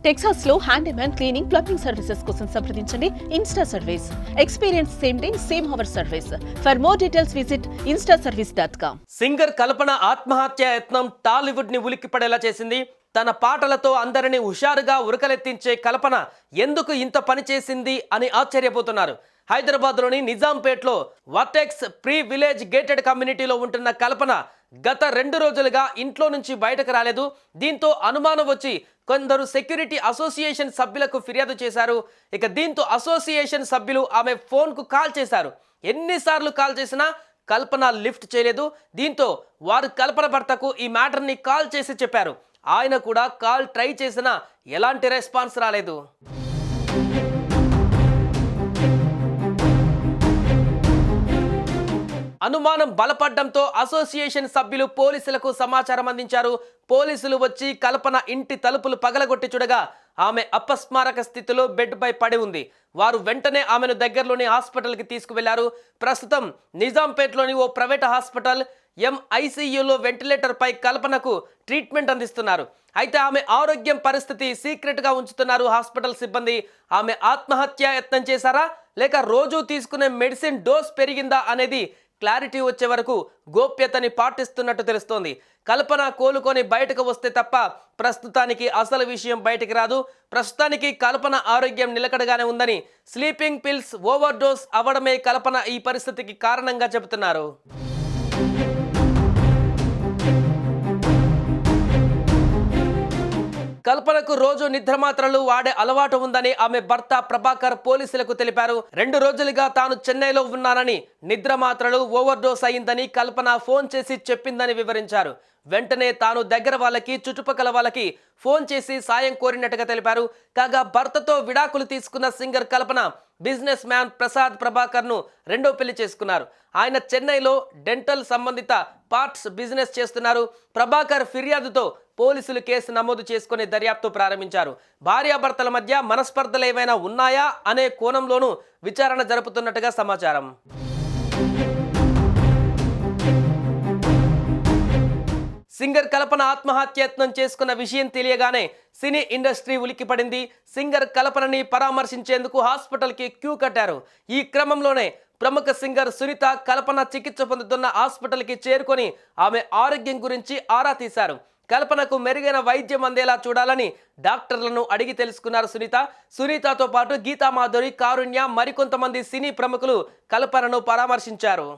Texas లో handyman cleaning plumbing services కోసం సంప్రదించండి insta service. Experience same day same hour service. For more details visit instaservice.com. Singer Kalpana ఆత్మహత్య యత్నం టాలీవుడ్ ని ఉలిక్కిపడేలా చేసింది. తన పాటలతో అందరినీ హుషారుగా ఉరకలెత్తించే కల్పన ఎందుకు ఇంత పని చేసింది అని ఆశ్చర్యపోతున్నారు. హైదరాబాద్లోని నిజాంపేట్లో వర్టెక్స్ ప్రీ విలేజ్ గేటెడ్ కమ్యూనిటీలో ఉంటున్న కల్పన గత 2 రోజులుగా ఇంట్లో నుంచి బయటకు రాలేదు. దీంతో అనుమానం వచ్చి కొందరు సెక్యూరిటీ అసోసియేషన్ సభ్యులకు ఫిర్యాదు చేశారు. ఇక దీంతో అసోసియేషన్ సభ్యులు ఆమె ఫోన్కు కాల్ చేశారు. ఎన్నిసార్లు కాల్ చేసినా కల్పన లిఫ్ట్ చేయలేదు. దీంతో వారు కల్పన భర్తకు ఈ మ్యాటర్ని కాల్ చేసి చెప్పారు. ఆయన కూడా కాల్ ట్రై చేసినా ఎలాంటి రెస్పాన్స్ రాలేదు. అనుమానం బలపడడంతో అసోసియేషన్ సభ్యులు పోలీసులకు సమాచారం అందించారు. పోలీసులు వచ్చి కల్పన ఇంటి తలుపులు పగలగొట్టి చూడగా ఆమె అపస్మారక స్థితిలో బెడ్పై పడి ఉంది. వారు వెంటనే ఆమెను దగ్గరలోని హాస్పిటల్కి తీసుకువెళ్లారు. ప్రస్తుతం నిజాంపేట్లోని ఓ ప్రైవేట్ హాస్పిటల్ ఎంఐసియులో వెంటిలేటర్పై కల్పనకు ట్రీట్మెంట్ అందిస్తున్నారు. అయితే ఆమె ఆరోగ్యం పరిస్థితి సీక్రెట్గా ఉంచుతున్నారు హాస్పిటల్ సిబ్బంది. ఆమె ఆత్మహత్య యత్నం చేశారా లేక రోజు తీసుకునే మెడిసిన్ డోస్ పెరిగిందా అనేది క్లారిటీ వచ్చే వరకు గోప్యతని పాటిస్తున్నట్టు తెలుస్తోంది. కల్పన కోలుకొని బయటకు వస్తే తప్ప ప్రస్తుతానికి అసలు విషయం బయటికి రాదు. ప్రస్తుతానికి కల్పన ఆరోగ్యం నిలకడగానే ఉందని, స్లీపింగ్ పిల్స్ ఓవర్ డోస్ అవ్వడమే కల్పన ఈ పరిస్థితికి కారణంగా చెబుతున్నారు. కల్పనకు రోజు నిద్రమాత్రలు వాడే అలవాటు ఉందని ఆమె భర్త ప్రభాకర్ పోలీసులకు తెలిపారు. 2 రోజులుగా తాను చెన్నైలో ఉన్నానని, నిద్రమాత్రలు ఓవర్ డోస్ అయిందని కల్పన ఫోన్ చేసి చెప్పిందని వివరించారు. వెంటనే తాను దగ్గర వాళ్ళకి, చుట్టుపక్కల వాళ్ళకి ఫోన్ చేసి సాయం కోరినట్టుగా తెలిపారు. కాగా భర్తతో విడాకులు తీసుకున్న సింగర్ కల్పన బిజినెస్ మ్యాన్ ప్రసాద్ ప్రభాకర్ను రెండో పెళ్లి చేసుకున్నారు. ఆయన చెన్నైలో డెంటల్ సంబంధిత పార్ట్స్ బిజినెస్ చేస్తున్నారు. ప్రభాకర్ ఫిర్యాదుతో పోలీసులు కేసు నమోదు చేసుకుని దర్యాప్తు ప్రారంభించారు. భార్యాభర్తల మధ్య మనస్పర్ధలు ఏమైనా ఉన్నాయా అనే కోణంలోనూ విచారణ జరుపుతున్నట్టుగా సమాచారం. సింగర్ కల్పన ఆత్మహత్యయత్నం చేసుకున్న విషయం తెలియగానే సినీ ఇండస్ట్రీ ఉలిక్కిపడింది. సింగర్ కల్పనని పరామర్శించేందుకు హాస్పిటల్కి క్యూ కట్టారు. ఈ క్రమంలోనే ప్రముఖ సింగర్ సునీత కల్పన చికిత్స పొందుతున్న హాస్పిటల్కి చేరుకొని ఆమె ఆరోగ్యం గురించి ఆరా తీశారు. కల్పనకు మెరుగైన వైద్యం అందేలా చూడాలని డాక్టర్లను అడిగి తెలుసుకున్నారు సునీత. సునీతతో పాటు గీతామాధురి, కారుణ్య, మరికొంతమంది సినీ ప్రముఖులు కల్పనను పరామర్శించారు.